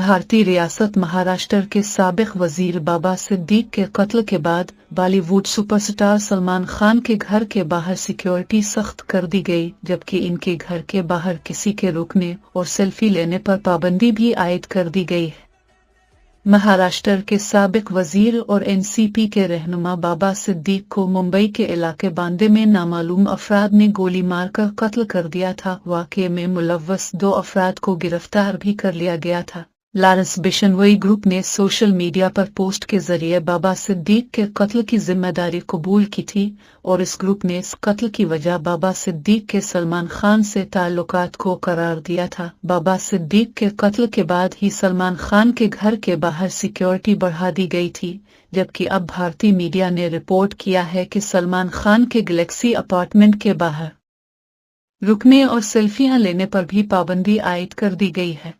भारतीय रियासत महाराष्ट्र के साबिक वजीर बाबा सिद्दीक के कत्ल के बाद बॉलीवुड सुपरस्टार सलमान खान के घर के बाहर सिक्योरिटी सख्त कर दी गई, जबकि इनके घर के बाहर किसी के रुकने और सेल्फी लेने पर पाबंदी भी आयद कर दी गई है। महाराष्ट्र के साबिक वजीर और एनसीपी के रहनुमा बाबा सिद्दीक को मुंबई के इलाके बांदे में नामालूम अफराद ने गोली मारकर कत्ल कर दिया था। वाक़ये में मुलव्वस 2 अफराद को गिरफ्तार भी कर लिया गया था। लॉरेंस बिश्नोई ग्रुप ने सोशल मीडिया पर पोस्ट के जरिए बाबा सिद्दीक के कत्ल की जिम्मेदारी कबूल की थी और इस ग्रुप ने इस कत्ल की वजह बाबा सिद्दीक के सलमान खान से ताल्लुकात को करार दिया था। बाबा सिद्दीक के कत्ल के बाद ही सलमान खान के घर के बाहर सिक्योरिटी बढ़ा दी गई थी, जबकि अब भारतीय मीडिया ने रिपोर्ट किया है कि सलमान खान के गैलेक्सी अपार्टमेंट के बाहर रुकने और सेल्फियां लेने पर भी पाबंदी आयद कर दी गई है।